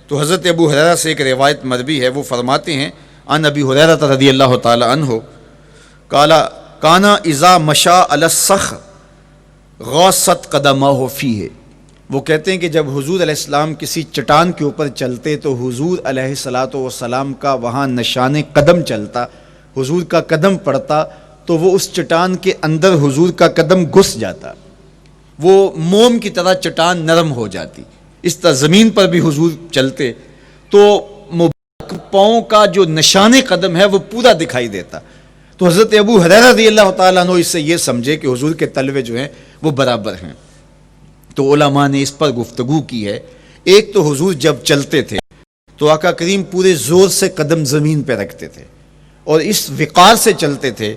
تو حضرت ابو ہریرہ سے ایک روایت مروی ہے، وہ فرماتے ہیں ان ابی ہریرہ رضی اللہ تعالی عنہ کانا اذا مشى علی الصخر غاصت قدمہ فیہ، وہ کہتے ہیں کہ جب حضور علیہ السلام کسی چٹان کے اوپر چلتے تو حضور علیہ الصلاۃ والسلام کا وہاں نشان قدم چلتا، حضور کا قدم پڑتا تو وہ اس چٹان کے اندر حضور کا قدم گھس جاتا، وہ موم کی طرح چٹان نرم ہو جاتی۔ اس طرح زمین پر بھی حضور چلتے تو مبارک پاؤں کا جو نشان قدم ہے وہ پورا دکھائی دیتا۔ تو حضرت ابو ہریرہ رضی اللہ تعالیٰ عنہ اس سے یہ سمجھے کہ حضور کے تلوے جو ہیں وہ برابر ہیں۔ تو علماء نے اس پر گفتگو کی ہے۔ ایک تو حضور جب چلتے تھے تو آقا کریم پورے زور سے قدم زمین پہ رکھتے تھے اور اس وقار سے چلتے تھے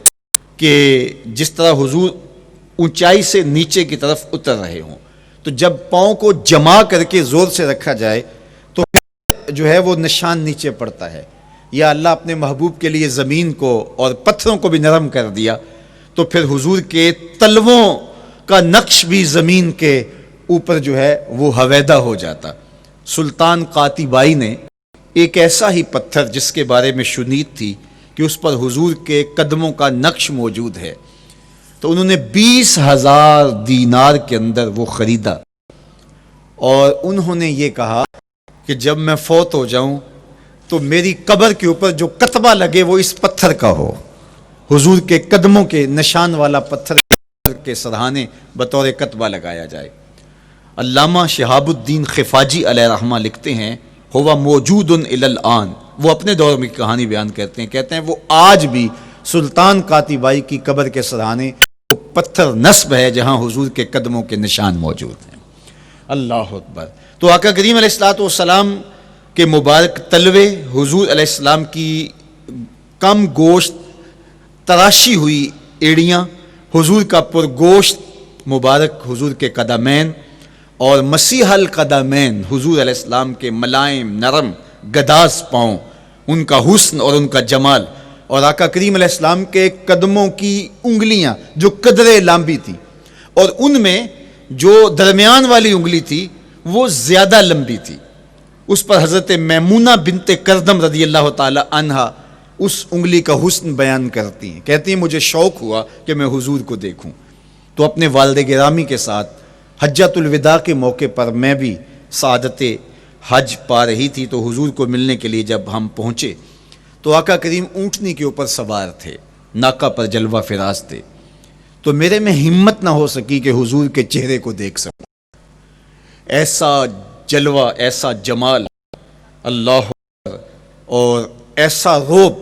کہ جس طرح حضور اونچائی سے نیچے کی طرف اتر رہے ہوں، تو جب پاؤں کو جما کر کے زور سے رکھا جائے تو جو ہے وہ نشان نیچے پڑتا ہے۔ یا اللہ اپنے محبوب کے لیے زمین کو اور پتھروں کو بھی نرم کر دیا تو پھر حضور کے تلووں کا نقش بھی زمین کے اوپر جو ہے وہ حویدہ ہو جاتا۔ سلطان قاتبائی نے ایک ایسا ہی پتھر جس کے بارے میں شنید تھی کہ اس پر حضور کے قدموں کا نقش موجود ہے، تو انہوں نے 20,000 دینار کے اندر وہ خریدا اور انہوں نے یہ کہا کہ جب میں فوت ہو جاؤں تو میری قبر کے اوپر جو کتبہ لگے وہ اس پتھر کا ہو، حضور کے قدموں کے نشان والا پتھر کے سرہانے بطور کتبہ لگایا جائے۔ علامہ شہاب الدین خفاجی علیہ رحمہ لکھتے ہیں ہوا موجود الی الآن، وہ اپنے دور میں کہانی بیان کرتے ہیں وہ آج بھی سلطان قاتبائی کی قبر کے سرہانے وہ پتھر نصب ہے جہاں حضور کے قدموں کے نشان موجود ہیں۔ اللہ اکبر۔ تو آقا کریم علیہ الصلوۃ والسلام کے مبارک تلوے، حضور علیہ السلام کی کم گوشت تراشی ہوئی ایڑیاں، حضور کا پرگوشت مبارک حضور کے قدمین اور مسیح القدمین حضور علیہ السلام کے ملائم نرم گداز پاؤں، ان کا حسن اور ان کا جمال، اور آقا کریم علیہ السلام کے قدموں کی انگلیاں جو قدرے لمبی تھی اور ان میں جو درمیان والی انگلی تھی وہ زیادہ لمبی تھی، اس پر حضرت میمونہ بنت کردم رضی اللہ تعالی عنہا اس انگلی کا حسن بیان کرتی ہیں، کہتی ہیں مجھے شوق ہوا کہ میں حضور کو دیکھوں، تو اپنے والد گرامی کے ساتھ حجۃ الوداع کے موقع پر میں بھی سعادت حج پا رہی تھی، تو حضور کو ملنے کے لیے جب ہم پہنچے تو آقا کریم اونٹنی کے اوپر سوار تھے، ناکہ پر جلوہ فراز تھے، تو میرے میں ہمت نہ ہو سکی کہ حضور کے چہرے کو دیکھ سکوں، ایسا جلوہ، ایسا جمال، اللہ اکبر، اور ایسا روب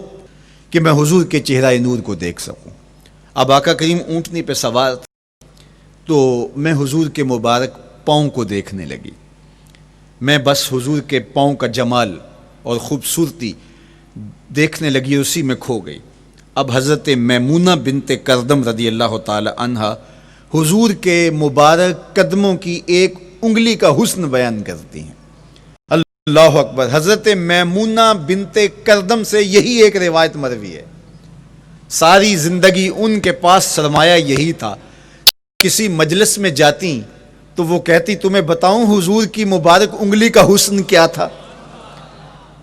کہ میں حضور کے چہرہ نور کو دیکھ سکوں۔ اب آقا کریم اونٹنی پہ سوار تھے تو میں حضور کے مبارک پاؤں کو دیکھنے لگی، میں بس حضور کے پاؤں کا جمال اور خوبصورتی دیکھنے لگی، اسی میں کھو گئی۔ اب حضرت میمونہ بنت کردم رضی اللہ تعالی عنہا حضور کے مبارک قدموں کی ایک انگلی کا حسن بیان کرتی ہیں۔ اللہ اکبر۔ حضرت میمونہ بنت کردم سے یہی ایک روایت مروی ہے، ساری زندگی ان کے پاس سرمایہ یہی تھا، کسی مجلس میں جاتی تو وہ کہتی تمہیں بتاؤں حضور کی مبارک انگلی کا حسن کیا تھا،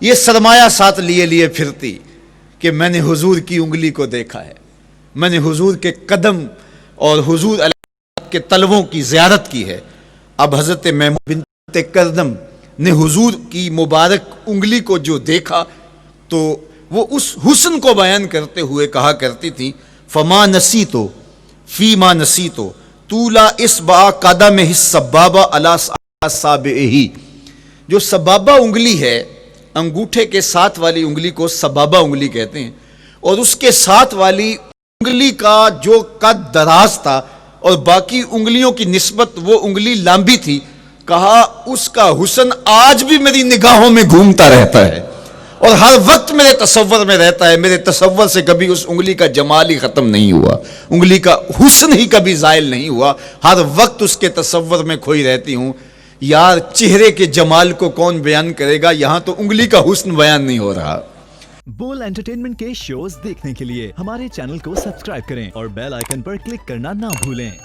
یہ سرمایہ ساتھ لیے لیے پھرتی کہ میں نے حضور کی انگلی کو دیکھا ہے، میں نے حضور کے قدم اور حضور علیہ کے تلووں کی زیارت کی ہے۔ اب حضرت میمونہ بنت کردم نے حضور کی مبارک انگلی کو جو دیکھا تو وہ اس حسن کو بیان کرتے ہوئے کہا کرتی تھی فما نسیتو فی ما نسیتو طولا اصبع قدمہ السبابہ علی اصابعہ، جو سبابہ انگلی ہے، انگوٹھے کے ساتھ والی انگلی کو سبابہ انگلی کہتے ہیں، اور اس کے ساتھ والی انگلی کا جو قد دراز تھا اور باقی انگلیوں کی نسبت وہ انگلی لمبی تھی، کہا اس کا حسن آج بھی میری نگاہوں میں گھومتا رہتا ہے اور ہر وقت میرے تصور میں رہتا ہے، میرے تصور سے کبھی اس انگلی کا جمال ہی ختم نہیں ہوا، انگلی کا حسن ہی کبھی زائل نہیں ہوا، ہر وقت اس کے تصور میں کھوئی رہتی ہوں۔ یار چہرے کے جمال کو کون بیان کرے گا، یہاں تو انگلی کا حسن بیان نہیں ہو رہا۔ بول انٹرٹینمنٹ کے شوز دیکھنے کے لیے ہمارے چینل کو سبسکرائب کریں اور بیل آئیکن پر کلک کرنا نہ بھولیں۔